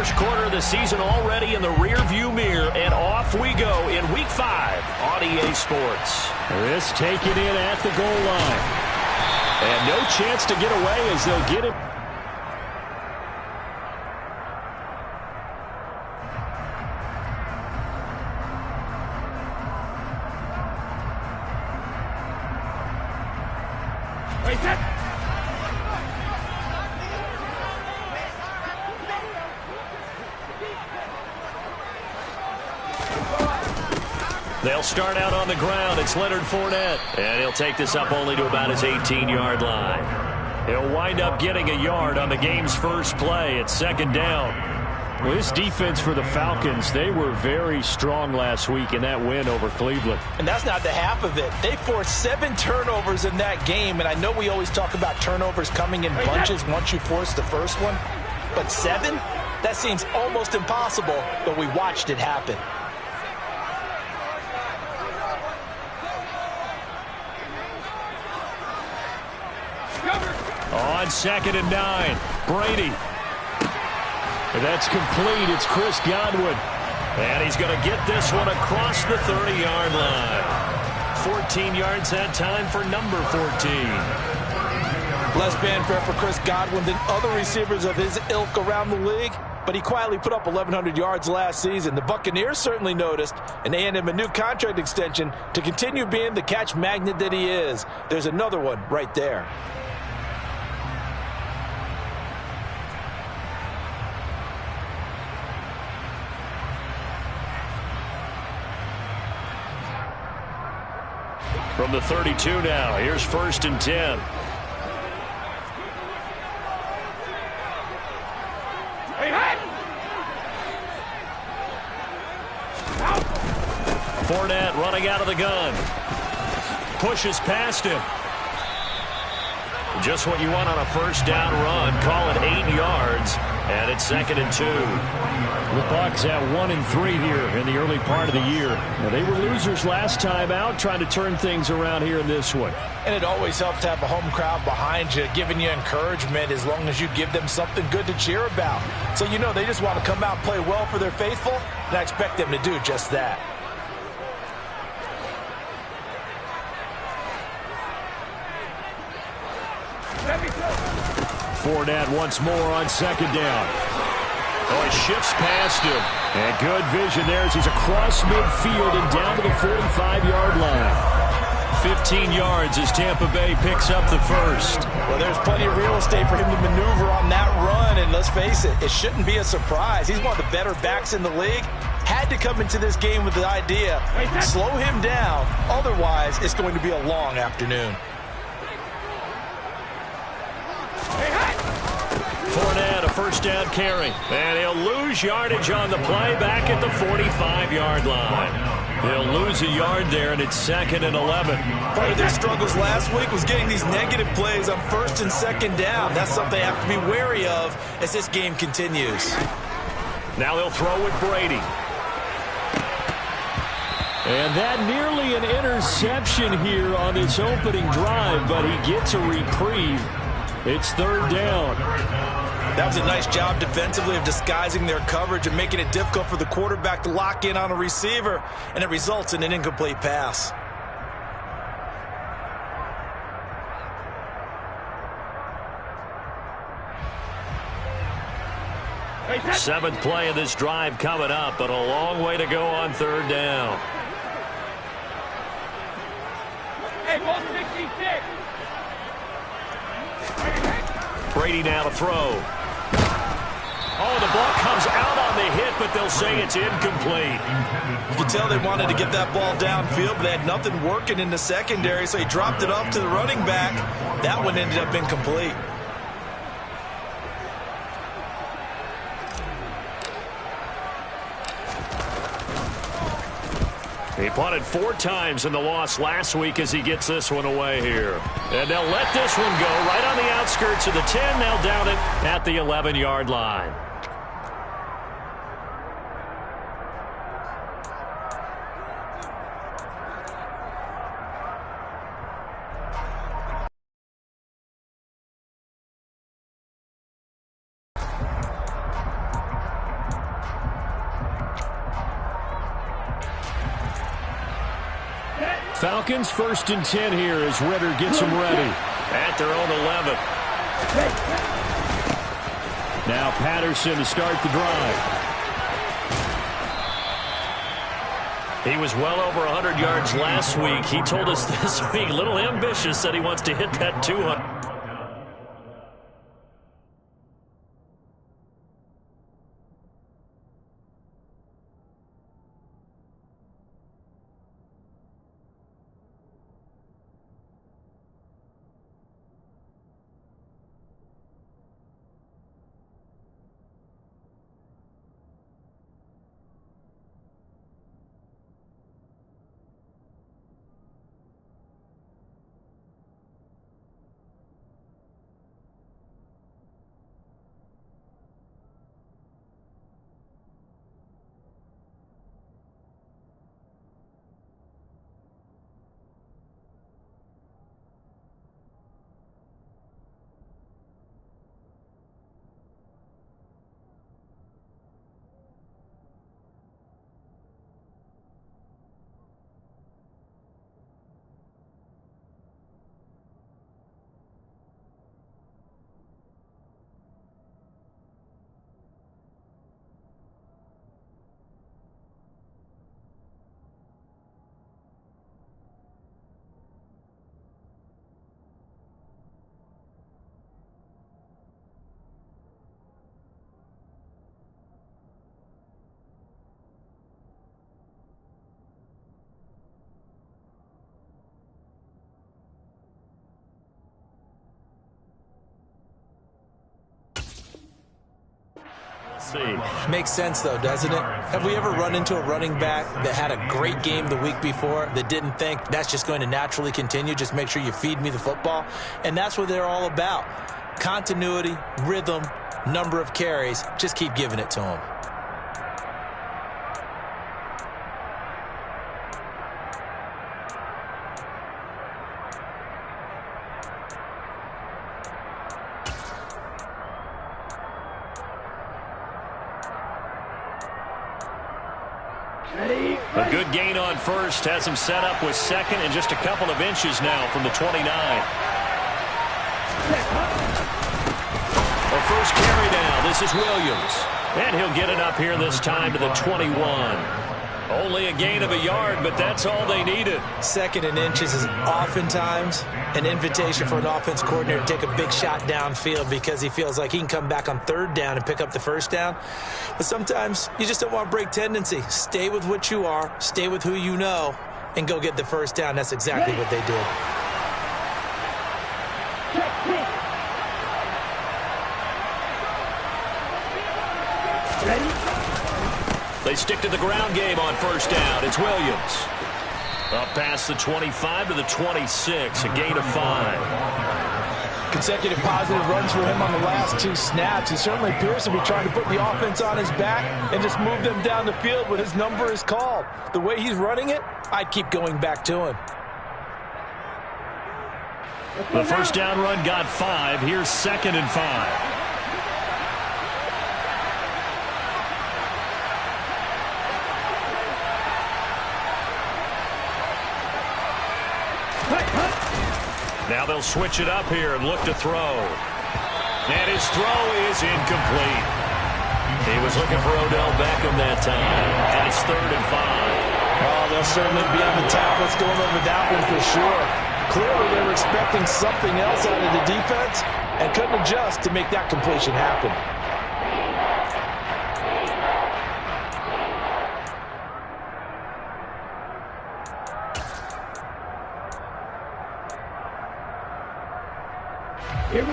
First quarter of the season already in the rearview mirror, and off we go in Week 5 on EA Sports. This taken in at the goal line. And no chance to get away as they'll get it. They'll start out on the ground. It's Leonard Fournette. And he'll take this up only to about his 18-yard line. He'll wind up getting a yard on the game's first play. It's second down. Well, this defense for the Falcons, they were very strong last week in that win over Cleveland. And that's not the half of it. They forced 7 turnovers in that game. And I know we always talk about turnovers coming in bunches once you force the first one. But 7? That seems almost impossible. But we watched it happen. On 2nd and 9, Brady. That's complete. It's Chris Godwin. And he's going to get this one across the 30-yard line. 14 yards that time for number 14. Less fanfare for Chris Godwin than other receivers of his ilk around the league, but he quietly put up 1,100 yards last season. The Buccaneers certainly noticed, and they handed him a new contract extension to continue being the catch magnet that he is. There's another one right there. From the 32 now, here's 1st and 10. Fournette running out of the gun. Pushes past him. Just what you want on a first down run. Call it 8 yards, and it's 2nd and 2. The Bucs at 1-3 here in the early part of the year. Now, they were losers last time out, trying to turn things around here in this one. And it always helps to have a home crowd behind you, giving you encouragement as long as you give them something good to cheer about. So you know they just want to come out and play well for their faithful, and I expect them to do just that. Fournette once more on 2nd down. Oh, he shifts past him. And good vision there as he's across midfield and down to the 45-yard line. 15 yards as Tampa Bay picks up the first. Well, there's plenty of real estate for him to maneuver on that run, and let's face it, it shouldn't be a surprise. He's one of the better backs in the league. Had to come into this game with the idea, slow him down, otherwise it's going to be a long afternoon. Fournette, a first down carry. And he'll lose yardage on the play back at the 45-yard line. He'll lose a yard there, and it's 2nd and 11. Part of their struggles last week was getting these negative plays on 1st and 2nd down. That's something they have to be wary of as this game continues. Now they'll throw with Brady. And that nearly an interception here on this opening drive, but he gets a reprieve. It's 3rd down. That was a nice job defensively of disguising their coverage and making it difficult for the quarterback to lock in on a receiver, and it results in an incomplete pass. Seventh play of this drive coming up, but a long way to go on 3rd down. Hey, ball 66. Brady now to throw. Oh, the ball comes out on the hit, but they'll say it's incomplete. You can tell they wanted to get that ball downfield, but they had nothing working in the secondary, so he dropped it off to the running back. That one ended up incomplete. He punted 4 times in the loss last week as he gets this one away here. And they'll let this one go right on the outskirts of the 10. They'll down it at the 11-yard line. Falcons 1st and 10 here as Ridder gets them ready. At their own 11. Now Patterson to start the drive. He was well over 100 yards last week. He told us this week, a little ambitious, that he wants to hit that 200. Makes sense, though, doesn't it? Have we ever run into a running back that had a great game the week before that didn't think that's just going to naturally continue? Just make sure you feed me the football. And that's what they're all about. Continuity, rhythm, number of carries. Just keep giving it to them. A good gain on first has him set up with second and just a couple of inches now from the 29. A first carry down. This is Williams. And he'll get it up here this time to the 21. Only a gain of a yard, but that's all they needed. Second and inches is oftentimes an invitation for an offense coordinator to take a big shot downfield because he feels like he can come back on third down and pick up the first down. But sometimes you just don't want to break tendency. Stay with what you are, stay with who you know, and go get the first down. That's exactly what they did. They stick to the ground game on first down. It's Williams. Up past the 25 to the 26, a gain of 5. Consecutive positive runs for him on the last 2 snaps. He certainly appears to be trying to put the offense on his back and just move them down the field when his number is called. The way he's running it, I'd keep going back to him. The first down run got 5. Here's 2nd and 5. Now they'll switch it up here and look to throw. And his throw is incomplete. He was looking for Odell Beckham that time. And it's 3rd and 5. Oh, they'll certainly be on the tablets going over that one for sure. Clearly they were expecting something else out of the defense and couldn't adjust to make that completion happen.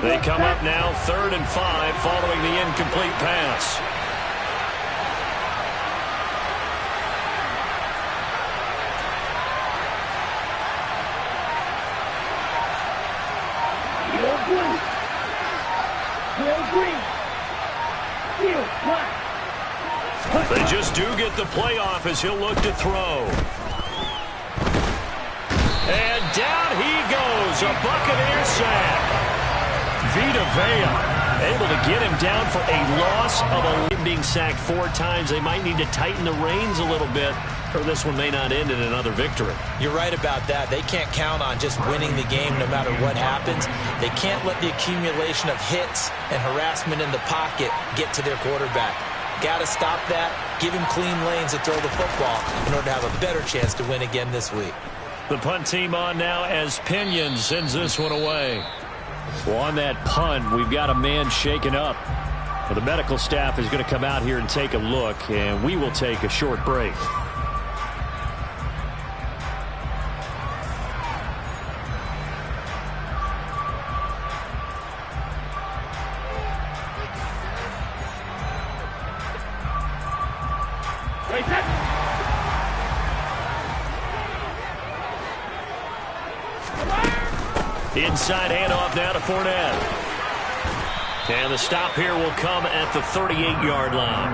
They come up now 3rd and 5 following the incomplete pass. They just do get the playoff as he'll look to throw. And down he goes, a Buccaneer sack. Vita Vea able to get him down for a loss of being sacked 4 times. They might need to tighten the reins a little bit or this one may not end in another victory. You're right about that. They can't count on just winning the game no matter what happens. They can't let the accumulation of hits and harassment in the pocket get to their quarterback. Got to stop that, give him clean lanes to throw the football in order to have a better chance to win again this week. The punt team on now as Pinion sends this one away. Well, on that punt, we've got a man shaken up. Well, the medical staff is going to come out here and take a look, and we will take a short break. Inside handoff now to Fournette. And the stop here will come at the 38-yard line.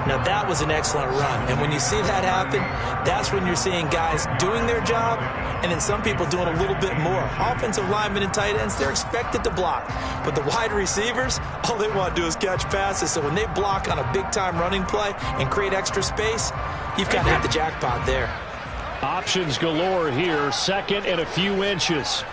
Now, that was an excellent run. And when you see that happen, that's when you're seeing guys doing their job and then some people doing a little bit more. Offensive linemen and tight ends, they're expected to block. But the wide receivers, all they want to do is catch passes. So when they block on a big-time running play and create extra space, you've got to hit the jackpot there. Options galore here. Second and a few inches.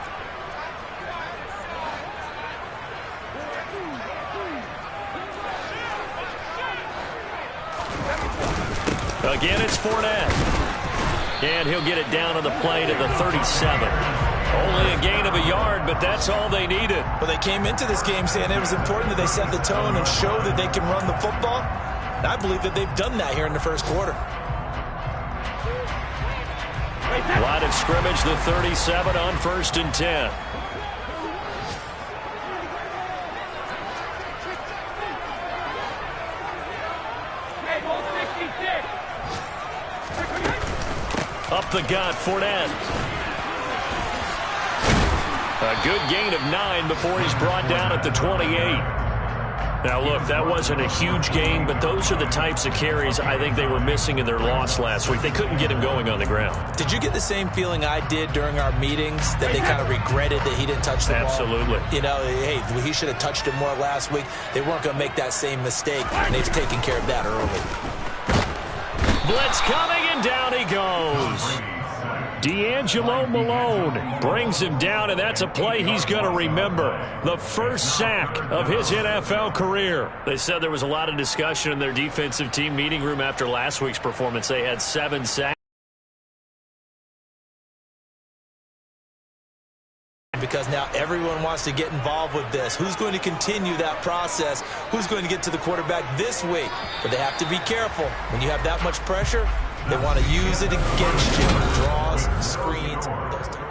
Again, it's Fournette. And he'll get it down on the play to the 37. Only a gain of a yard, but that's all they needed. Well, they came into this game saying it was important that they set the tone and show that they can run the football. And I believe that they've done that here in the first quarter. Line of scrimmage, the 37 on 1st and 10. Up the gut, Fournette. A good gain of 9 before he's brought down at the 28. Now, look, that wasn't a huge gain, but those are the types of carries I think they were missing in their loss last week. They couldn't get him going on the ground. Did you get the same feeling I did during our meetings, that they kind of regretted that he didn't touch the ball? Absolutely. You know, hey, he should have touched it more last week. They weren't going to make that same mistake, and they've taken care of that early. Blitz coming, and down he goes. D'Angelo Malone brings him down, and that's a play he's going to remember. The first sack of his NFL career. They said there was a lot of discussion in their defensive team meeting room after last week's performance. They had 7 sacks. Because now everyone wants to get involved with this. Who's going to continue that process? Who's going to get to the quarterback this week? But they have to be careful. When you have that much pressure, they want to use it against you. Draws, screens, those types.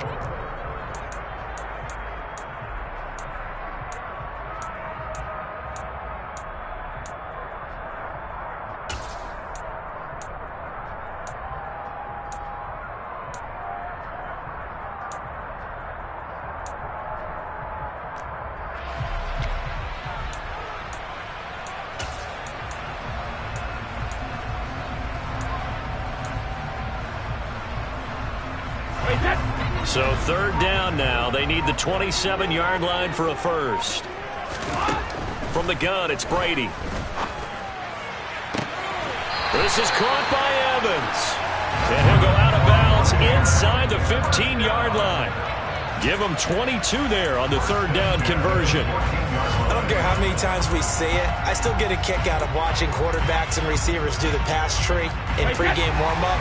So 3rd down now. They need the 27-yard line for a first. From the gun, it's Brady. This is caught by Evans. And he'll go out of bounds inside the 15-yard line. Give him 22 there on the 3rd down conversion. I don't care how many times we see it. I still get a kick out of watching quarterbacks and receivers do the pass tree in pregame warm-up.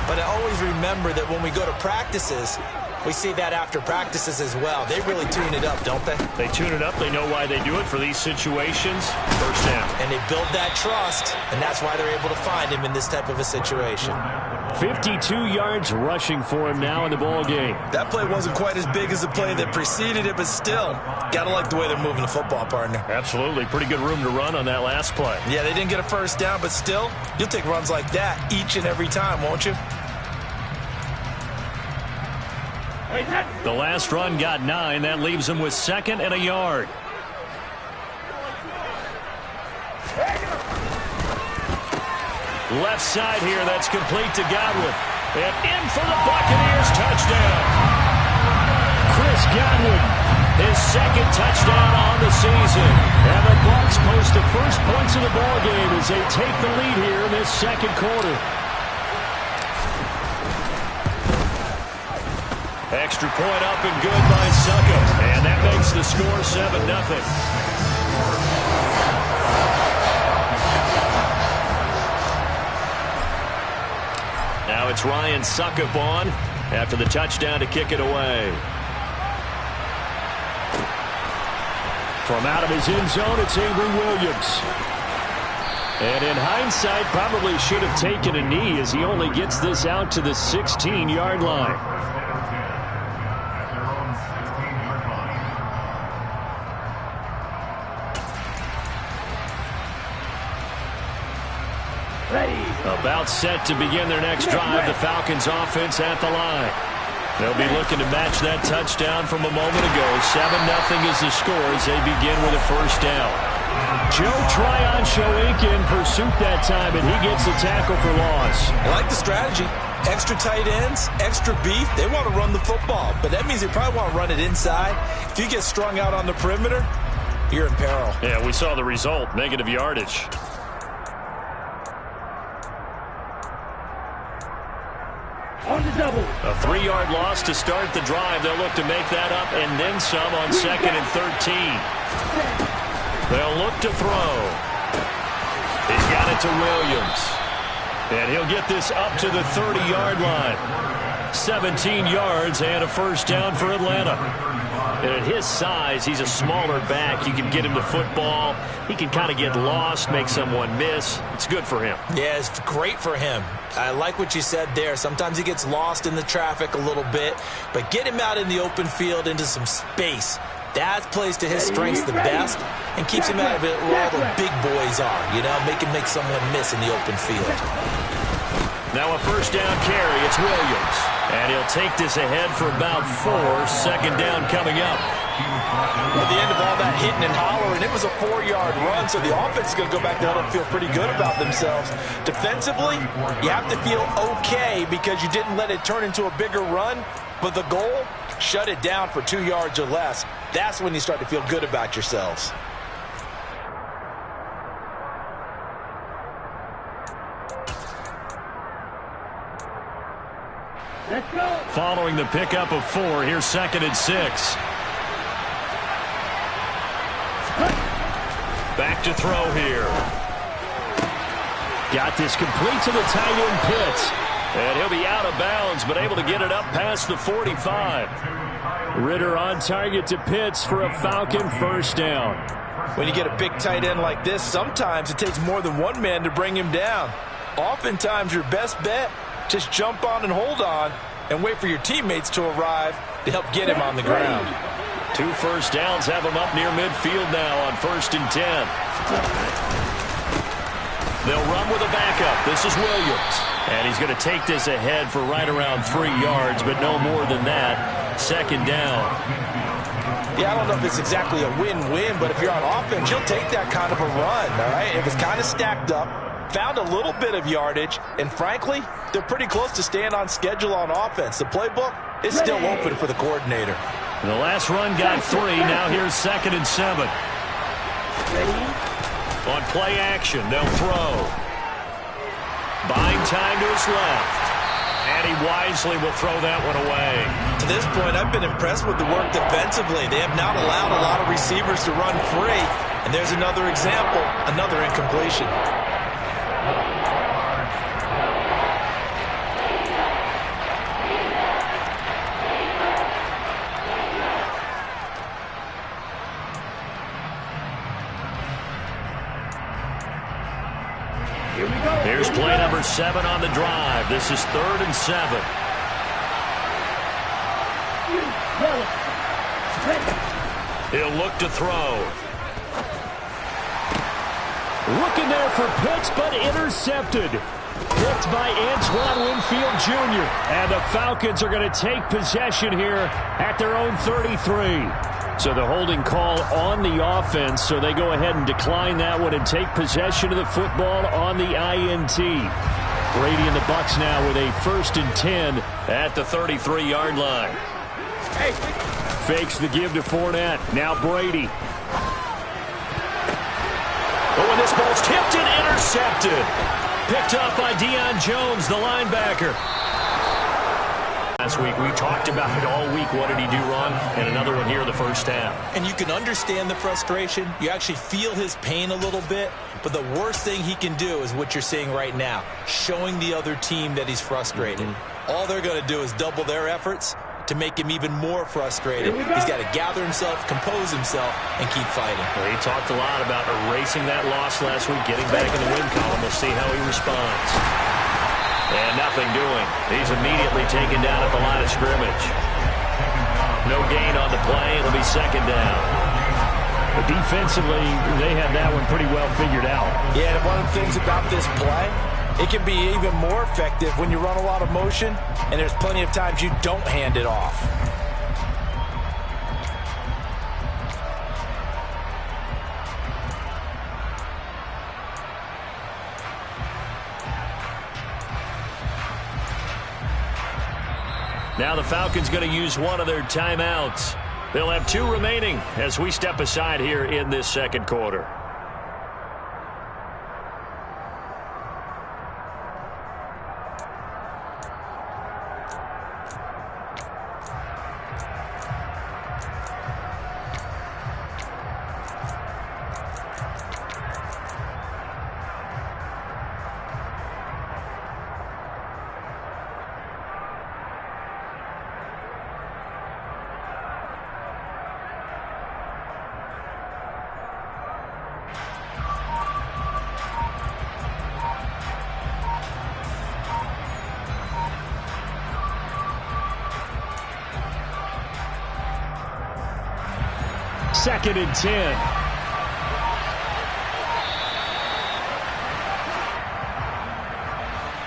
But I always remember that when we go to practices, we see that after practices as well. They really tune it up, don't they? They tune it up. They know why they do it for these situations. First down. And they build that trust, and that's why they're able to find him in this type of a situation. 52 yards rushing for him now in the ball game. That play wasn't quite as big as the play that preceded it, but still, got to like the way they're moving the football, partner. Absolutely. Pretty good room to run on that last play. Yeah, they didn't get a first down, but still, you'll take runs like that each and every time, won't you? The last run got 9. That leaves him with 2nd and a yard. Left side here, that's complete to Godwin. And in for the Buccaneers, touchdown. Chris Godwin, his 2nd touchdown on the season. And the Bucs post the first points of the ball game as they take the lead here in this 2nd quarter. Extra point up and good by Succop. And that makes the score 7-0. Now it's Ryan Succop on after the touchdown to kick it away. From out of his end zone, it's Avery Williams. And in hindsight, probably should have taken a knee as he only gets this out to the 16-yard line. About set to begin their next drive. The Falcons offense at the line. They'll be looking to match that touchdown from a moment ago. 7-0 is the score as they begin with a first down. Joe Tryon showing in pursuit that time, and he gets the tackle for loss. I like the strategy. Extra tight ends, extra beef. They want to run the football, but that means they probably want to run it inside. If you get strung out on the perimeter, you're in peril. Yeah, we saw the result. Negative yardage. On the double. A 3-yard loss to start the drive. They'll look to make that up and then some on 2nd and 13. They'll look to throw. He's got it to Williams. And he'll get this up to the 30-yard line. 17 yards and a first down for Atlanta. And at his size, he's a smaller back. You can get him the football. He can kind of get lost, make someone miss. It's good for him. Yeah, it's great for him. I like what you said there. Sometimes he gets lost in the traffic a little bit, but get him out in the open field into some space. That plays to his strengths the best and keeps him out of it where all the big boys are, you know, make someone miss in the open field. Now a first down carry. It's Williams. And he'll take this ahead for about 4. 2nd down coming up. At the end of all that hitting and hollering, it was a 4-yard run, so the offense is going to go back there and feel pretty good about themselves. Defensively, you have to feel okay because you didn't let it turn into a bigger run, but the goal, shut it down for 2 yards or less. That's when you start to feel good about yourselves. Let's go. Following the pickup of 4, here's 2nd and 6. Back to throw here. Got this complete to the tight end Pitts. And he'll be out of bounds, but able to get it up past the 45. Ritter on target to Pitts for a Falcon first down. When you get a big tight end like this, sometimes it takes more than one man to bring him down. Oftentimes, your best bet, just jump on and hold on and wait for your teammates to arrive to help get him on the ground. 2 first downs have him up near midfield now on 1st and 10. They'll run with a backup. This is Williams. And he's going to take this ahead for right around 3 yards, but no more than that. 2nd down. Yeah, I don't know if it's exactly a win-win, but if you're on offense, you'll take that kind of a run, all right? If it's kind of stacked up, found a little bit of yardage, and frankly, they're pretty close to staying on schedule on offense. The playbook is still open for the coordinator. The last run got 3. Now here's 2nd and 7. On play action, they'll throw. Buying time to his left. And he wisely will throw that one away. To this point, I've been impressed with the work defensively. They have not allowed a lot of receivers to run free. And there's another example, another incompletion. Here's play number 7 on the drive. This is 3rd and 7. He'll look to throw. Looking there for Pitts, but intercepted. Picked by Antoine Winfield Jr. And the Falcons are going to take possession here at their own 33. So the holding call on the offense, so they go ahead and decline that one and take possession of the football on the INT. Brady and the Bucs now with a 1st and 10 at the 33-yard line. Hey. Fakes the give to Fournette. Now Brady. Oh, and this ball's tipped and intercepted. Picked up by Deion Jones, the linebacker. last week. We talked about it all week. What did he do wrong? And another one here in the first half. And you can understand the frustration. You actually feel his pain a little bit. But the worst thing he can do is what you're seeing right now, showing the other team that he's frustrated. All they're going to do is double their efforts to make him even more frustrated. He's got to gather himself, compose himself, and keep fighting. Well, he talked a lot about erasing that loss last week, getting back in the win column. We'll see how he responds. And nothing doing. He's immediately taken down at the line of scrimmage. No gain on the play. It'll be second down. But defensively, they had that one pretty well figured out. Yeah, and one of the things about this play, it can be even more effective when you run a lot of motion, and there's plenty of times you don't hand it off. Now the Falcons going to use one of their timeouts. They'll have 2 remaining as we step aside here in this second quarter. Second and 10.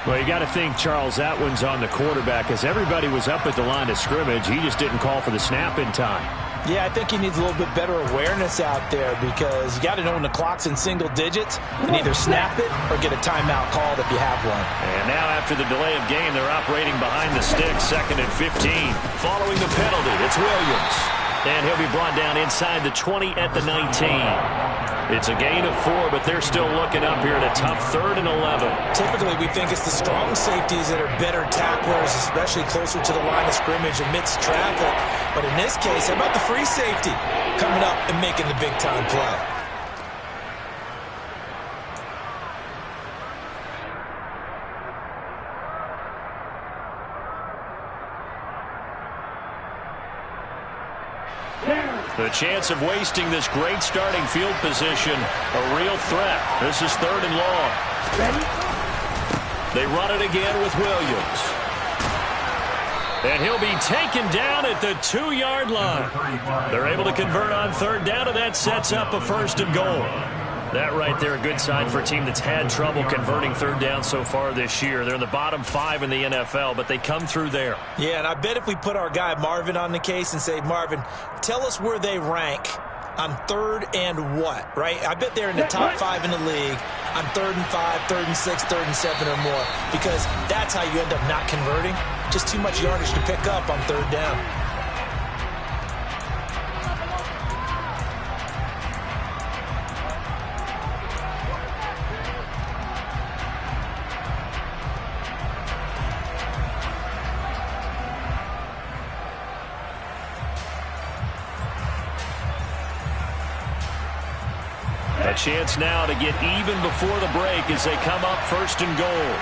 Well, you got to think, Charles, that one's on the quarterback, as everybody was up at the line of scrimmage. He just didn't call for the snap in time. Yeah, I think he needs a little bit better awareness out there, because you got to know when the clock's in single digits and either snap it or get a timeout called if you have one. And now after the delay of game, they're operating behind the sticks, second and 15. Following the penalty, it's Williams. And he'll be brought down inside the 20 at the 19. It's a gain of 4, but they're still looking up here at a tough 3rd and 11. Typically, we think it's the strong safeties that are better tacklers, especially closer to the line of scrimmage amidst traffic. But in this case, how about the free safety coming up and making the big-time play? The chance of wasting this great starting field position, a real threat. This is 3rd and long. They run it again with Williams. And he'll be taken down at the 2-yard line. They're able to convert on 3rd down, and that sets up a 1st and goal. That right there, a good sign for a team that's had trouble converting 3rd down so far this year. They're in the bottom 5 in the NFL, but they come through there. Yeah, and I bet if we put our guy Marvin on the case and say, Marvin, tell us where they rank on 3rd and what, right? I bet they're in the top 5 in the league on 3rd and 5, 3rd and 6, 3rd and 7 or more, because that's how you end up not converting. Just too much yardage to pick up on 3rd down. A chance now to get even before the break as they come up 1st and goal.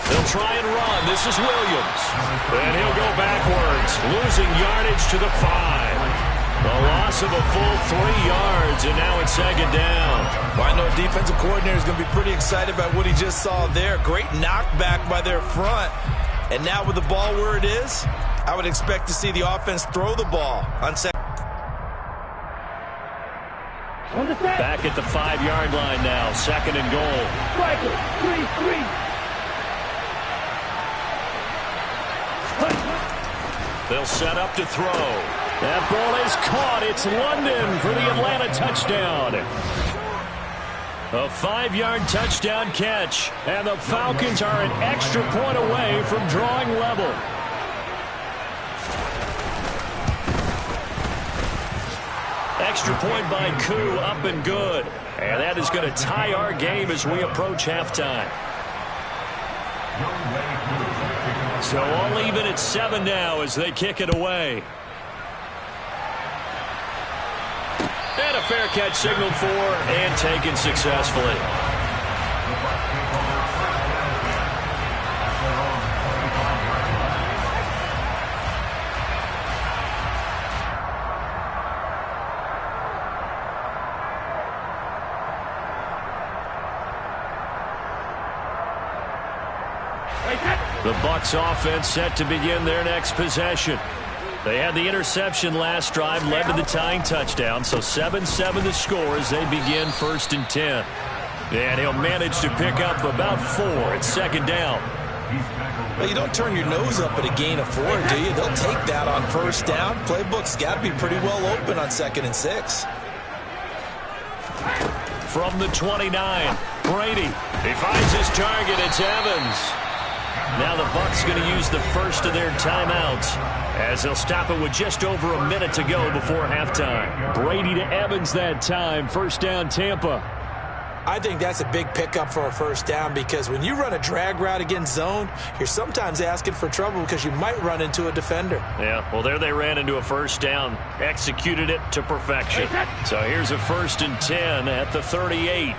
They'll try and run. This is Williams. And he'll go backwards, losing yardage to the 5. A loss of a full 3 yards, and now it's 2nd down. Well, I know defensive coordinator is going to be pretty excited about what he just saw there. Great knockback by their front. And now with the ball where it is, I would expect to see the offense throw the ball on second. Back at the 5-yard line now, 2nd and goal. 3-3. They'll set up to throw. That ball is caught. It's London for the Atlanta touchdown. A 5-yard touchdown catch, and the Falcons are an extra point away from drawing level. extra point by Koo, up and good. And that is going to tie our game as we approach halftime. So all even at 7 now as they kick it away. And a fair catch signaled for and taken successfully. The Bucs offense set to begin their next possession. They had the interception last drive, led to the tying touchdown, so 7-7 the score as they begin 1st and 10. And he'll manage to pick up about 4 at 2nd down. Well, you don't turn your nose up at a gain of 4, do you? They'll take that on 1st down. Playbook's got to be pretty well open on 2nd and 6. From the 29, Brady. He finds his target. It's Evans. Now the Bucs going to use the first of their timeouts as they'll stop it with just over a minute to go before halftime. Brady to Evans that time. 1st down, Tampa. I think that's a big pickup for a 1st down because when you run a drag route against zone, you're sometimes asking for trouble because you might run into a defender. Yeah, well, there they ran into a 1st down, executed it to perfection. So here's a 1st and 10 at the 38.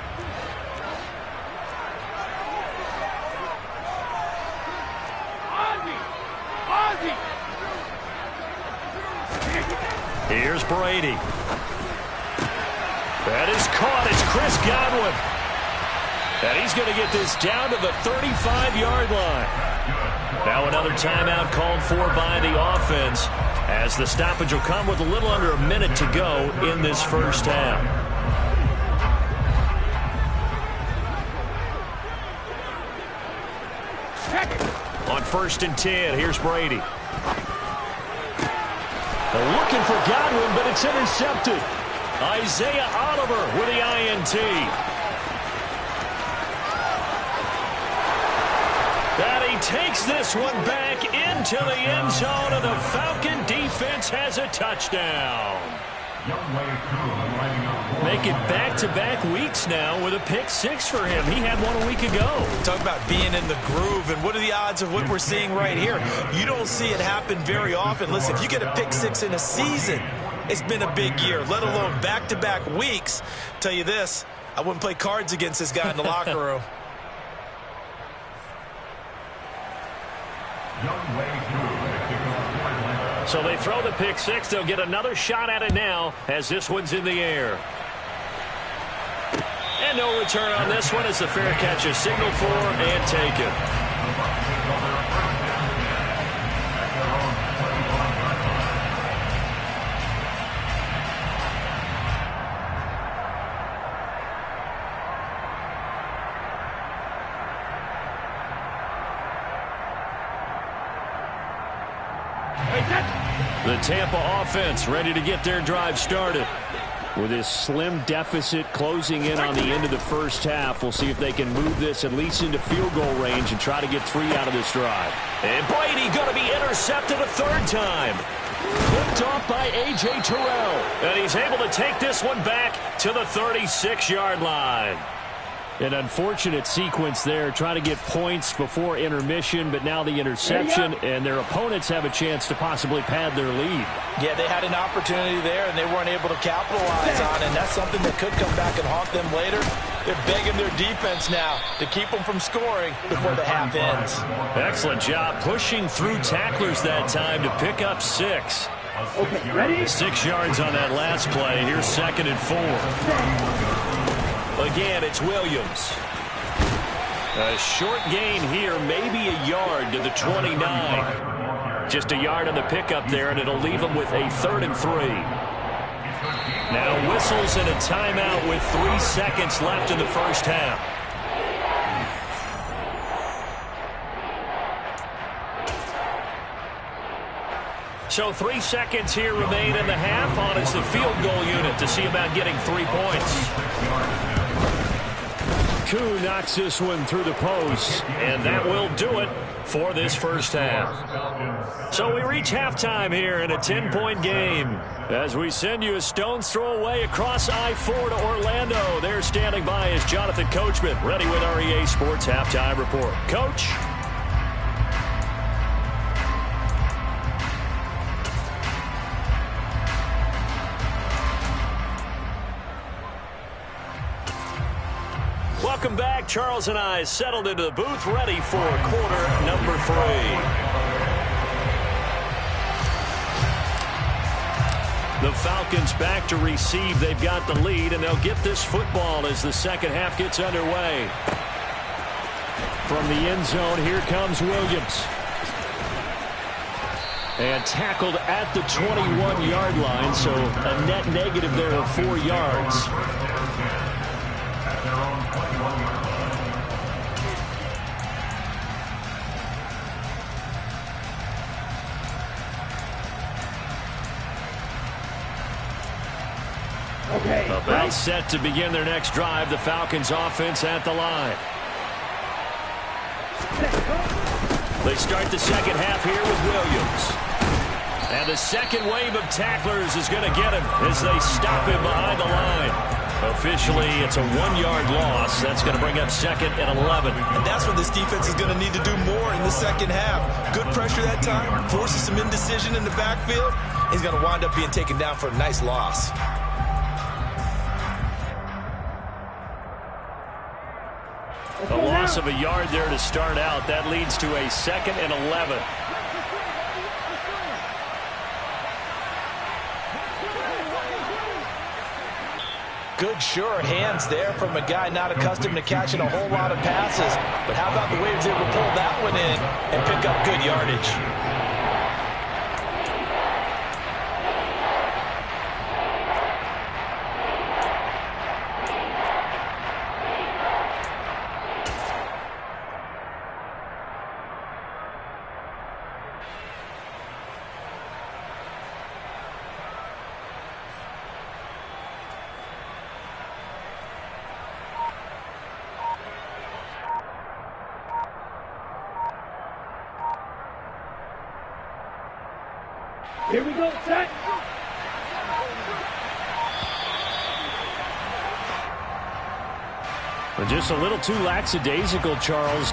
Here's Brady. That is caught. It's Chris Godwin. And he's going to get this down to the 35-yard line. Now another timeout called for by the offense as the stoppage will come with a little under a minute to go in this 1st half. On 1st and 10, here's Brady. They're looking for Godwin, but it's intercepted. Isaiah Oliver with the INT. And he takes this one back into the end zone, and the Falcon defense has a touchdown. Make it back-to-back weeks now with a pick 6 for him. He had one a week ago. Talk about being in the groove, and what are the odds of what we're seeing right here? You don't see it happen very often. Listen, if you get a pick 6 in a season, it's been a big year, let alone back-to-back weeks. Tell you this, I wouldn't play cards against this guy in the locker room. So they throw the pick 6. They'll get another shot at it now as this one's in the air. And no return on this one as the fair catch is signaled for and taken. The Tampa offense ready to get their drive started. With this slim deficit closing in on the end of the 1st half, we'll see if they can move this at least into field goal range and try to get 3 out of this drive. And Brady going to be intercepted a 3rd time. Picked off by A.J. Terrell. And he's able to take this one back to the 36-yard line. An unfortunate sequence there, trying to get points before intermission, but now the interception, and their opponents have a chance to possibly pad their lead. Yeah, they had an opportunity there, and they weren't able to capitalize on it, and that's something that could come back and haunt them later. They're begging their defense now to keep them from scoring before the half ends. Excellent job pushing through tacklers that time to pick up 6. Okay, ready? 6 yards on that last play. Here's 2nd and 4. Again, it's Williams. A short gain here, maybe a yard to the 29. Just a yard on the pickup there, and it'll leave them with a 3rd and 3. Now whistles and a timeout with 3 seconds left in the 1st half. So 3 seconds here remain in the half on as the field goal unit to see about getting 3 points. Koo knocks this one through the post, and that will do it for this first half. So we reach halftime here in a 10-point game as we send you a stone's throw away across I-4 to Orlando. There standing by is Jonathan Coachman, ready with REA Sports Halftime Report. Coach? Welcome back. Charles and I settled into the booth, ready for quarter number 3. The Falcons back to receive. They've got the lead, and they'll get this football as the second half gets underway. From the end zone, here comes Williams. And tackled at the 21-yard line, so a net negative there of 4 yards. About set to begin their next drive. The Falcons offense at the line. They start the second half here with Williams. And the second wave of tacklers is going to get him as they stop him behind the line. Officially, it's a 1-yard loss. That's going to bring up second and 11. And that's when this defense is going to need to do more in the second half. Good pressure that time, forces some indecision in the backfield. He's going to wind up being taken down for a nice loss. A loss of a yard there to start out. That leads to a second and 11. Good, sure hands there from a guy not accustomed to catching a whole lot of passes. But how about the way he was able to pull that one in and pick up good yardage? Here we go, set. Just a little too lackadaisical, Charles.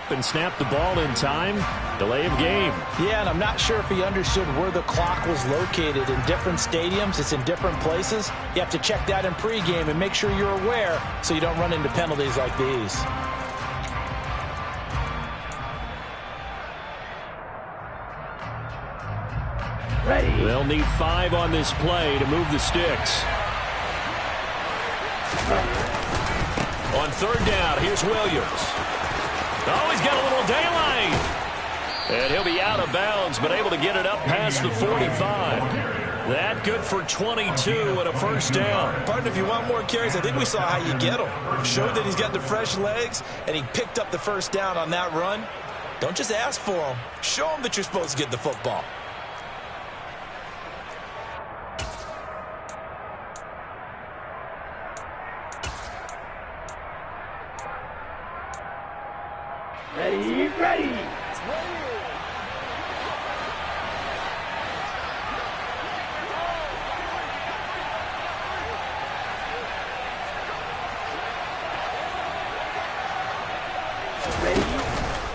up and snap the ball in time. Delay of game. Yeah, and I'm not sure if he understood where the clock was located. In different stadiums, it's in different places. You have to check that in pregame and make sure you're aware so you don't run into penalties like these. Ready. They'll need 5 on this play to move the sticks. On third down, here's Williams. Oh, he's got a little daylight. And he'll be out of bounds, but able to get it up past the 45. That good for 22 and a first down. Partner, if you want more carries, I think we saw how you get him. Showed that he's got the fresh legs, and he picked up the first down on that run. Don't just ask for him. Show him that you're supposed to get the football. Ready, ready.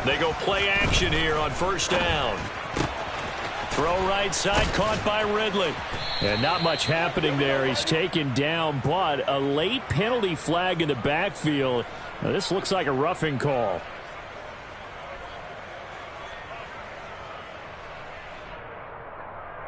They go play action here on first down. Throw right side, caught by Ridley. And not much happening there. He's taken down, but a late penalty flag in the backfield. Now, this looks like a roughing call.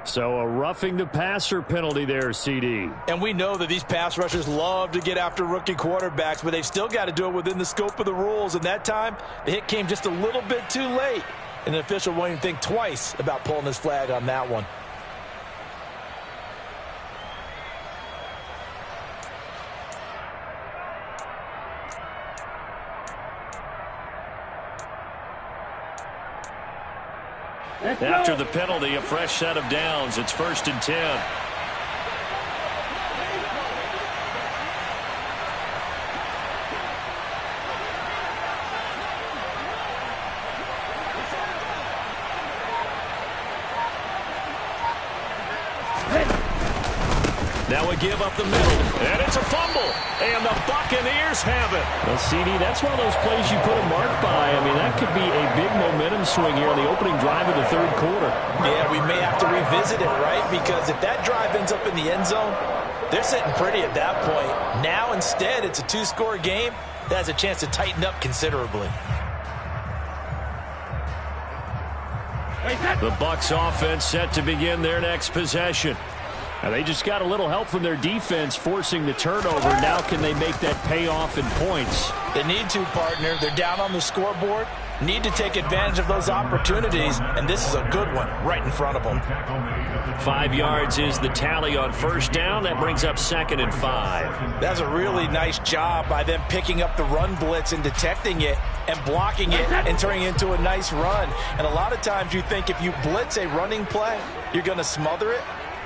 So a roughing the passer penalty there, CD. And we know that these pass rushers love to get after rookie quarterbacks, but they've still got to do it within the scope of the rules. And that time, the hit came just a little bit too late. And the official won't even think twice about pulling his flag on that one. After the penalty, a fresh set of downs. It's 1st and 10. Now we give up the middle, and it's a fumble, and the Buccaneers have it. Well, CD, that's one of those plays you put a mark by. I mean, that could be a big momentum swing here on the opening drive of the third quarter. Yeah, we may have to revisit it, right? Because if that drive ends up in the end zone, they're sitting pretty at that point. Now, instead, it's a 2-score game that has a chance to tighten up considerably. The Bucs offense set to begin their next possession. Now, they just got a little help from their defense forcing the turnover. Now can they make that pay off in points? They need to, partner. They're down on the scoreboard. Need to take advantage of those opportunities, and this is a good one right in front of them. 5 yards is the tally on first down. That brings up 2nd and 5. That's a really nice job by them picking up the run blitz and detecting it and blocking it and turning it into a nice run. And a lot of times you think if you blitz a running play, you're going to smother it.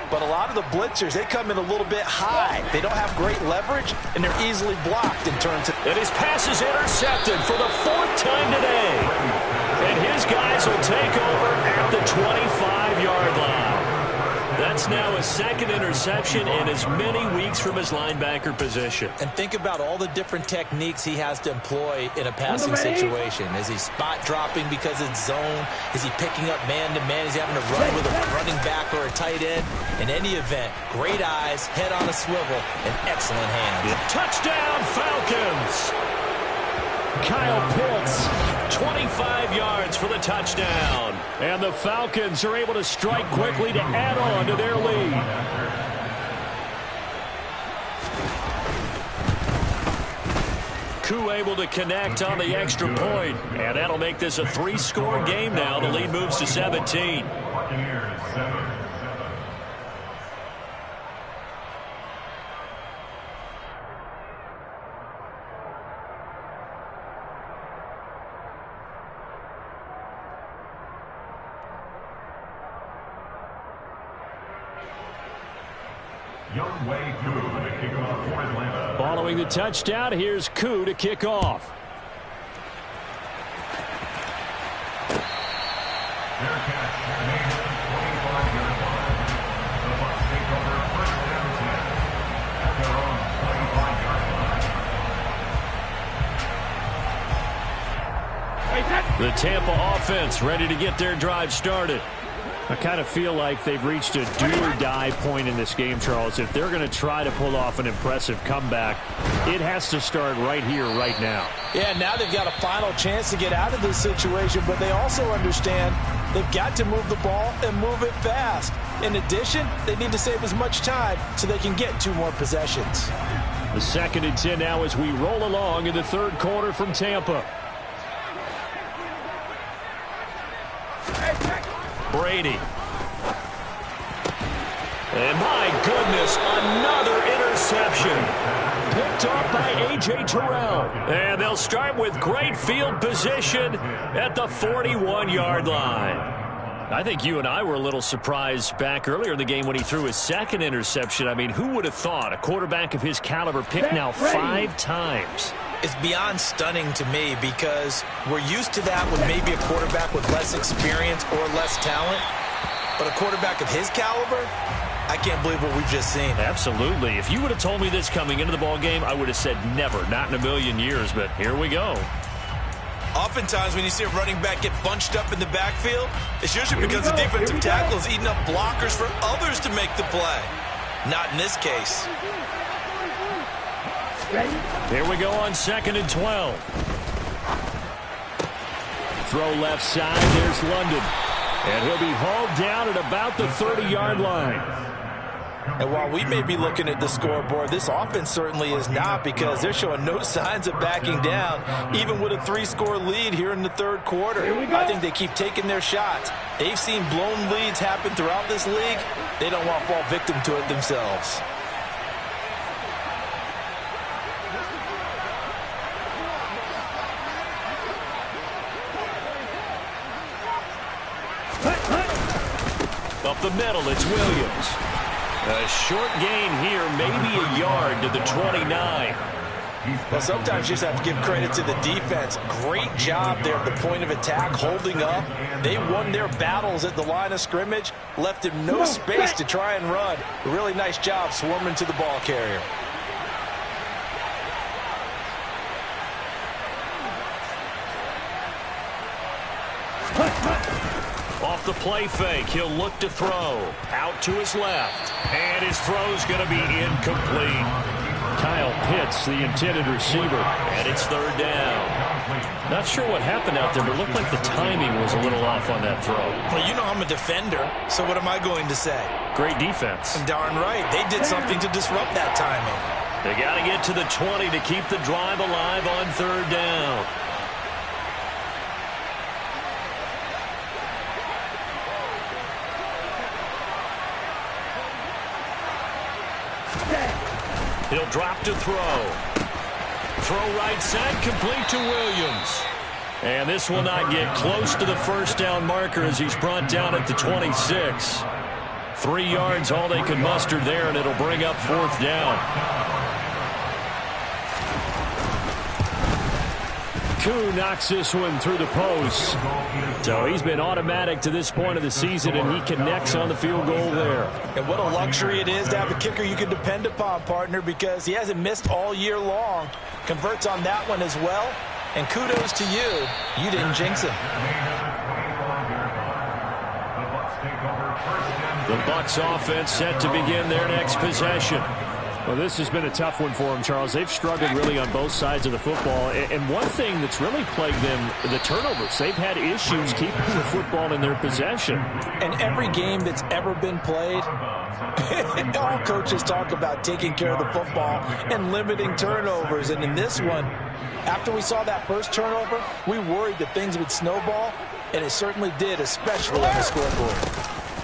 But a lot of the blitzers, they come in a little bit high. They don't have great leverage, and they're easily blocked in terms of... And his pass is intercepted for the 4th time today. And his guys will take over at the 25-yard line. That's now his 2nd interception in as many weeks from his linebacker position. And think about all the different techniques he has to employ in a passing situation. Is he spot dropping because it's zone? Is he picking up man-to-man? Is he having to run with a running back or a tight end? In any event, great eyes, head on a swivel, and excellent hands. Touchdown, Falcons! Kyle Pitts, 25 yards for the touchdown. and the Falcons are able to strike quickly to add on to their lead. Koo able to connect on the extra point, and that'll make this a 3-score game now. The lead moves to 17. Following the touchdown, here's Koo to kick off. The Tampa offense ready to get their drive started. I kind of feel like they've reached a do-or-die point in this game, Charles. If they're going to try to pull off an impressive comeback, it has to start right here, right now. Yeah, now they've got a final chance to get out of this situation, but they also understand they've got to move the ball and move it fast. In addition, they need to save as much time so they can get 2 more possessions. The 2nd and 10 now as we roll along in the 3rd quarter from Tampa. Brady. And my goodness, another interception. Picked off by A.J. Terrell. And they'll start with great field position at the 41-yard line. I think you and I were a little surprised back earlier in the game when he threw his 2nd interception. I mean, who would have thought a quarterback of his caliber picked now 5 times? It's beyond stunning to me because we're used to that with maybe a quarterback with less experience or less talent. But a quarterback of his caliber, I can't believe what we've just seen. Absolutely. If you would have told me this coming into the ball game, I would have said never, not in a million years. But here we go. Oftentimes when you see a running back get bunched up in the backfield, it's usually because the defensive tackle is eating up blockers for others to make the play. Not in this case. Here we go on 2nd and 12. Throw left side. There's London. And he'll be hauled down at about the 30-yard line. And while we may be looking at the scoreboard, this offense certainly is not because they're showing no signs of backing down, even with a 3-score lead here in the 3rd quarter. I think they keep taking their shots. They've seen blown leads happen throughout this league. They don't want to fall victim to it themselves. Up the middle, it's Williams. A short gain here, maybe a yard to the 29. Well, sometimes you just have to give credit to the defense. Great job there at the point of attack, holding up. They won their battles at the line of scrimmage, left him no space to try and run. A really nice job swarming to the ball carrier. Off the play fake, he'll look to throw. Out to his left. And his throw's going to be incomplete. Kyle Pitts, the intended receiver. And it's 3rd down. Not sure what happened out there, but it looked like the timing was a little off on that throw. Well, you know I'm a defender, so what am I going to say? Great defense. Darn right. They did something to disrupt that timing. They got to get to the 20 to keep the drive alive on 3rd down. He'll drop to throw. Throw right side, complete to Williams. And this will not get close to the 1st down marker as he's brought down at the 26. 3 yards, all they can muster there, and it'll bring up 4th down. Koo knocks this one through the post. So he's been automatic to this point of the season, and he connects on the field goal there. And what a luxury it is to have a kicker you can depend upon, partner, because he hasn't missed all year long. Converts on that one as well. And kudos to you. You didn't jinx him. The Bucs offense set to begin their next possession. Well, this has been a tough one for them, Charles. They've struggled really on both sides of the football. And one thing that's really plagued them, the turnovers. They've had issues keeping the football in their possession. And every game that's ever been played, all coaches talk about taking care of the football and limiting turnovers. And in this one, after we saw that first turnover, we worried that things would snowball, and it certainly did, especially on the scoreboard.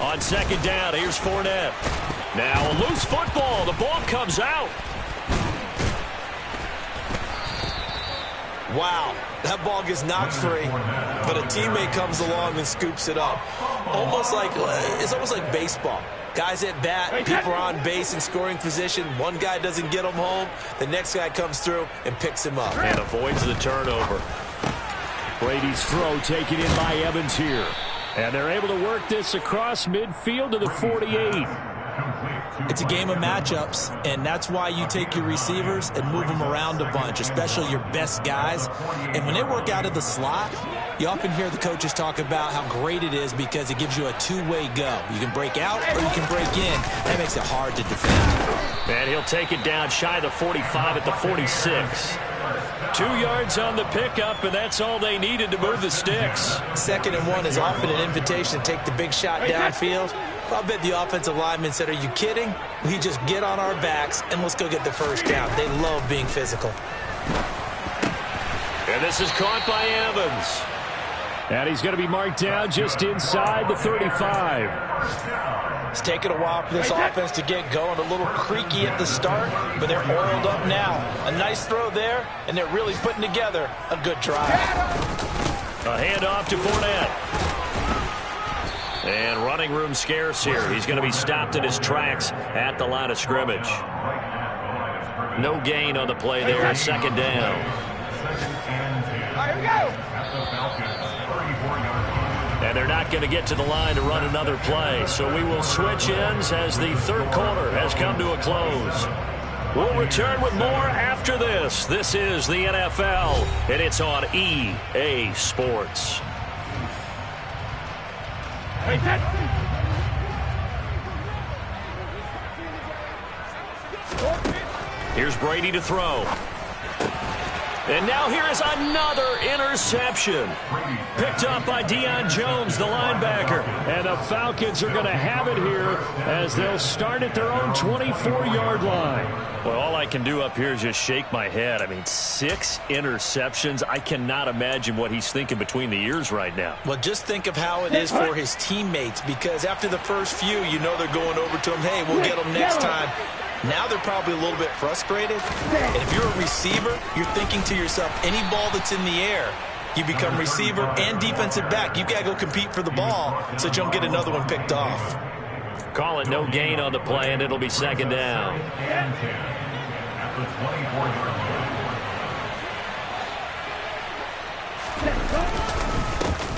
On 2nd down, here's Fournette. Now a loose football. The ball comes out. Wow, that ball gets knocked free, but a teammate comes along and scoops it up. It's almost like baseball. Guys at bat, people are on base in scoring position. One guy doesn't get him home. The next guy comes through and picks him up. And avoids the turnover. Brady's throw taken in by Evans here. And they're able to work this across midfield to the 48. It's a game of matchups, and that's why you take your receivers and move them around a bunch, especially your best guys. And when they work out of the slot, you often hear the coaches talk about how great it is because it gives you a two-way go. You can break out or you can break in. That makes it hard to defend. And he'll take it down shy of the 45 at the 46. 2 yards on the pickup, and that's all they needed to move the sticks. 2nd and 1 is often an invitation to take the big shot downfield. I'll bet the offensive lineman said, are you kidding? We just get on our backs and let's go get the first down. They love being physical. And this is caught by Evans. And he's going to be marked down just inside the 35. It's taken a while for this offense to get going. A little creaky at the start, but they're oiled up now. A nice throw there, and they're really putting together a good drive. A handoff to Fournette. And running room scarce here. He's going to be stopped in his tracks at the line of scrimmage. No gain on the play there. 2nd down. Here we go. And they're not going to get to the line to run another play. So we will switch ends as the 3rd quarter has come to a close. We'll return with more after this. This is the NFL, and it's on EA Sports. Here's Brady to throw. And now here is another interception. Picked up by Deion Jones, the linebacker. And the Falcons are going to have it here as they'll start at their own 24-yard line. Well, all I can do up here is just shake my head. I mean, 6 interceptions. I cannot imagine what he's thinking between the ears right now. Well, just think of how it is for his teammates, because after the first few, you know they're going over to him, hey, we'll get them next time. Now they're probably a little bit frustrated. And if you're a receiver, you're thinking to yourself, any ball that's in the air, you become receiver and defensive back. You've got to go compete for the ball so that you don't get another one picked off. Call it no gain on the play, and it'll be 2nd down.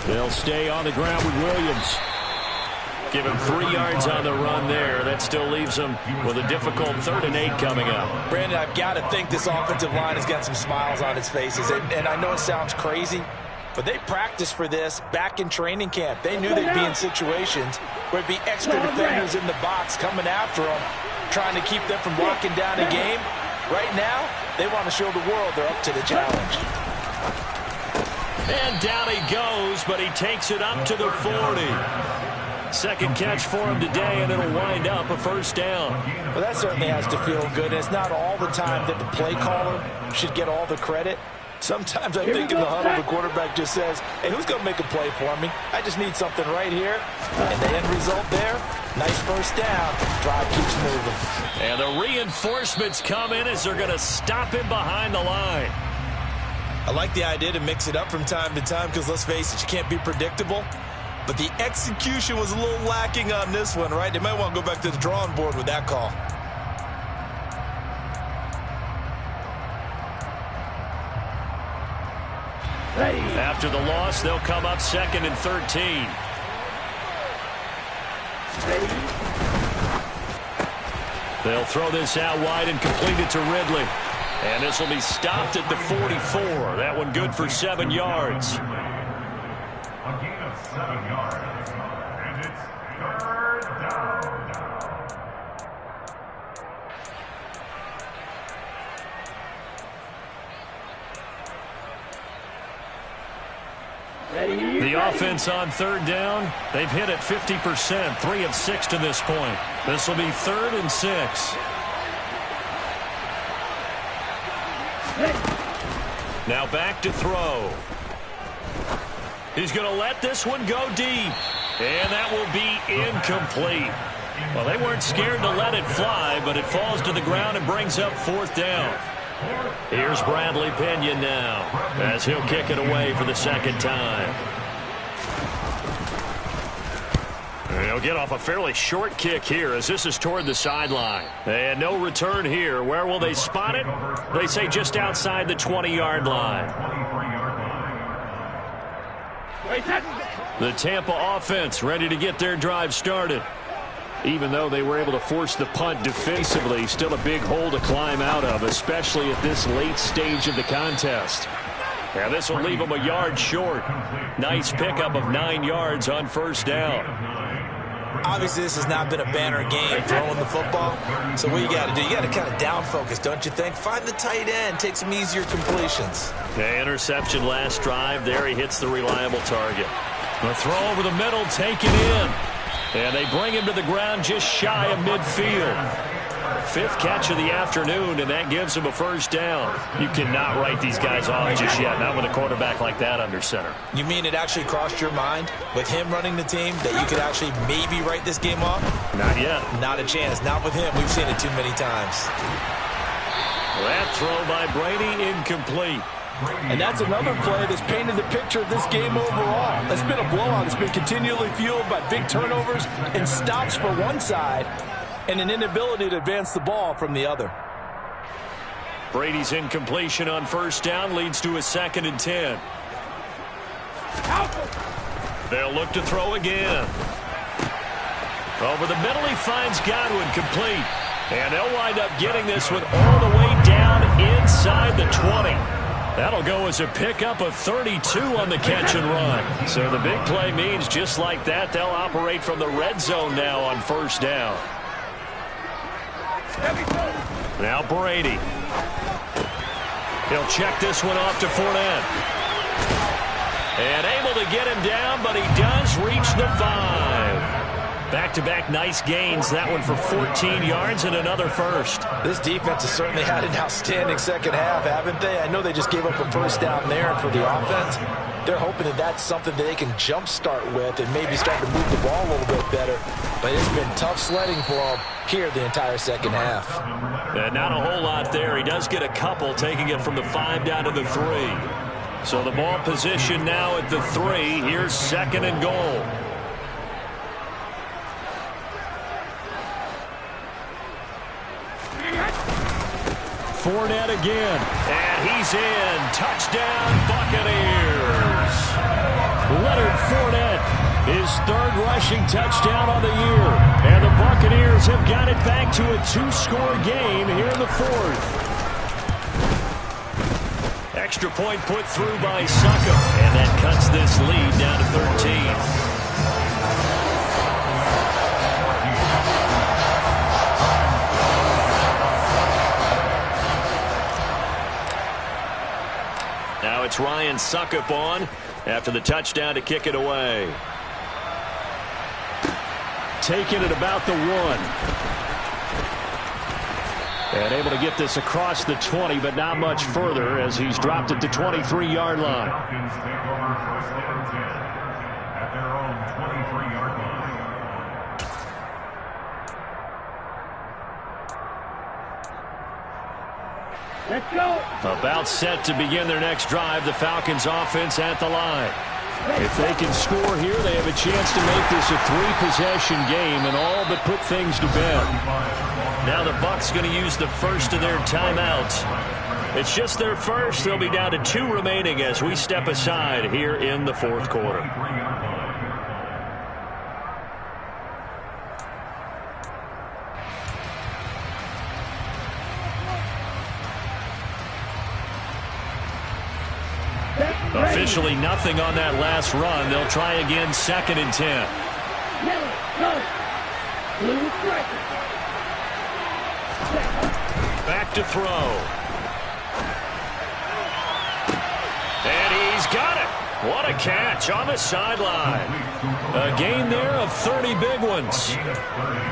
They'll stay on the ground with Williams. Give him 3 yards on the run there. That still leaves him with a difficult 3rd and 8 coming up. Brandon, I've got to think this offensive line has got some smiles on its faces. And I know it sounds crazy, but they practiced for this back in training camp. They knew they'd be in situations where it'd be extra defenders in the box coming after them, trying to keep them from locking down a game. Right now, they want to show the world they're up to the challenge. And down he goes, but he takes it up to the 40. 2nd catch for him today, and it'll wind up a 1st down. Well, that certainly has to feel good. And it's not all the time that the play caller should get all the credit. Sometimes I think in the huddle, the quarterback just says, hey, who's going to make a play for me? I just need something right here. And the end result there, nice 1st down. Drive keeps moving. And the reinforcements come in as they're going to stop him behind the line. I like the idea to mix it up from time to time because, let's face it, you can't be predictable. But the execution was a little lacking on this one, right? They might want to go back to the drawing board with that call. Ready. After the loss, they'll come up 2nd and 13. Ready. They'll throw this out wide and complete it to Ridley. And this will be stopped at the 44. That one good for 7 yards. A gain of 7 yards, and it's 3rd down. Ready. The offense on 3rd down, they've hit it 50%, 3 of 6 to this point. This will be 3rd and 6. Now back to throw. He's going to let this one go deep. And that will be incomplete. Well, they weren't scared to let it fly, but it falls to the ground and brings up 4th down. Here's Bradley Pinion now as he'll kick it away for the 2nd time. He'll get off a fairly short kick here as this is toward the sideline. And no return here. Where will they spot it? They say just outside the 20-yard line. The Tampa offense ready to get their drive started. Even though they were able to force the punt defensively, still a big hole to climb out of, especially at this late stage of the contest. Now this will leave them a yard short. Nice pickup of 9 yards on first down. Obviously, this has not been a banner game throwing the football. So what you got to do, you got to kind of down focus, don't you think? Find the tight end, take some easier completions. Okay, interception last drive. There he hits the reliable target. The throw over the middle, taken in. And they bring him to the ground just shy of midfield. 5th catch of the afternoon, and that gives him a first down. You cannot write these guys off just yet, not with a quarterback like that under center. You mean it actually crossed your mind with him running the team that you could actually maybe write this game off? Not yet. Not a chance. Not with him. We've seen it too many times. That throw by Brady incomplete. And that's another play that's painted the picture of this game overall. It's been a blowout. It's been continually fueled by big turnovers and stops for one side and an inability to advance the ball from the other. Brady's incompletion on first down leads to a 2nd and 10. They'll look to throw again. Over the middle, he finds Godwin, complete. And they'll wind up getting this one all the way down inside the 20. That'll go as a pickup of 32 on the catch and run. So the big play means just like that, they'll operate from the red zone now on first down. Now Brady. He'll check this one off to Fournette. And able to get him down, but he does reach the 5. Back-to-back nice gains. That one for 14 yards and another first. This defense has certainly had an outstanding second half, haven't they? I know they just gave up a first down there, and for the offense, they're hoping that that's something that they can jumpstart with and maybe start to move the ball a little bit better. But it's been tough sledding for them here the entire second half. Not a whole lot there. He does get a couple, taking it from the 5 down to the 3. So the ball position now at the 3. Here's 2nd and goal. Fournette again. And he's in. Touchdown, Buccaneers. Leonard Fournette, his 3rd rushing touchdown of the year. And the Buccaneers have got it back to a 2-score game here in the 4th. Extra point put through by Succop. And that cuts this lead down to 13. Now it's Ryan Succop on after the touchdown to kick it away. Taking it about the 1. And able to get this across the 20, but not much further as he's dropped it to 23-yard line. Falcons take over first and 10 at their own 23-yard line. Let's go. About set to begin their next drive, the Falcons offense at the line. If they can score here, they have a chance to make this a 3-possession game and all but put things to bed. Now the Bucs going to use the first of their timeouts. It's just their first. They'll be down to 2 remaining as we step aside here in the 4th quarter. Officially nothing on that last run. They'll try again, 2nd and 10. Back to throw. And he's got it. What a catch on the sideline. A gain there of 30 big ones.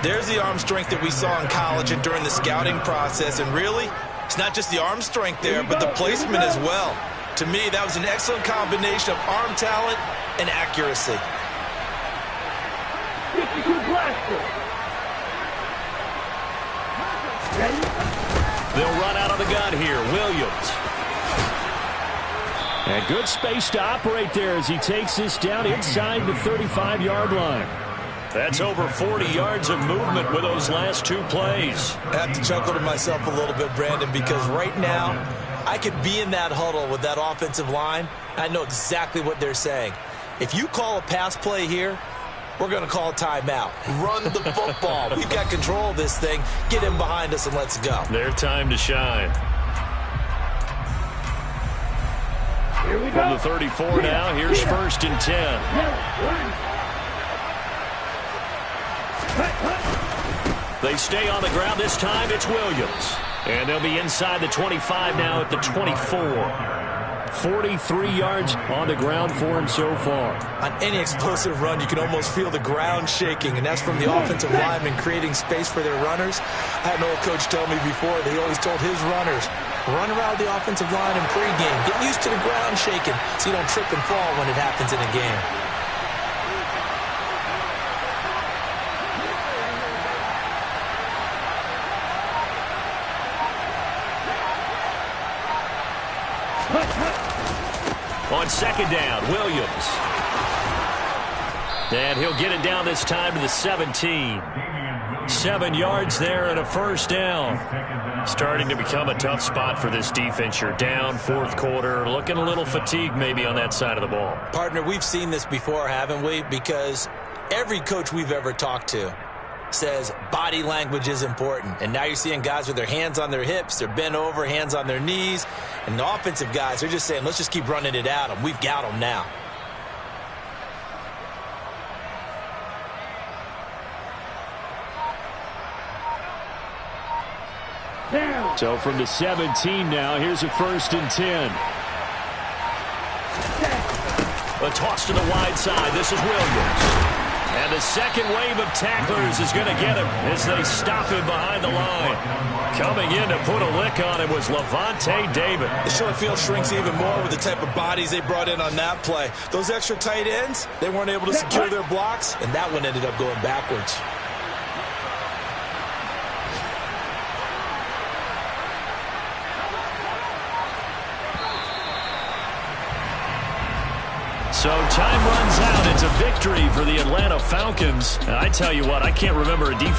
There's the arm strength that we saw in college and during the scouting process. And really, it's not just the arm strength there, but the placement as well. To me, that was an excellent combination of arm talent and accuracy. 52 blaster. They'll run out of the gun here. Williams. And good space to operate there as he takes this down inside the 35-yard line. That's over 40 yards of movement with those last 2 plays. I have to chuckle to myself a little bit, Brandon, because right now, I could be in that huddle with that offensive line. I know exactly what they're saying. If you call a pass play here, we're going to call a timeout. Run the football. We've got control of this thing. Get him behind us and let's go. Their time to shine. Here we From go. the 34 now, here's 1st and 10. They stay on the ground. This time it's Williams. And they'll be inside the 25 now at the 24. 43 yards on the ground for him so far. On any explosive run, you can almost feel the ground shaking, and that's from the offensive linemen creating space for their runners. I had an old coach tell me before that he always told his runners, run around the offensive line in pregame. Get used to the ground shaking so you don't trip and fall when it happens in a game. On 2nd down, Williams. And he'll get it down this time to the 17. 7 yards there and a 1st down. Starting to become a tough spot for this defense. You're down 4th quarter, looking a little fatigued maybe on that side of the ball. Partner, we've seen this before, haven't we? Because every coach we've ever talked to says body language is important. And now you're seeing guys with their hands on their hips, they're bent over, hands on their knees. And the offensive guys, they're just saying, let's just keep running it at them. We've got them now. Down. So from the 17 now, here's a 1st and 10. A toss to the wide side. This is Williams. And the second wave of tacklers is going to get him as they stop him behind the line. Coming in to put a lick on him was Lavonte David. The short field shrinks even more with the type of bodies they brought in on that play. Those extra tight ends, they weren't able to secure their blocks, and that one ended up going backwards. So time runs out. It's a victory for the Atlanta Falcons. And I tell you what, I can't remember a defense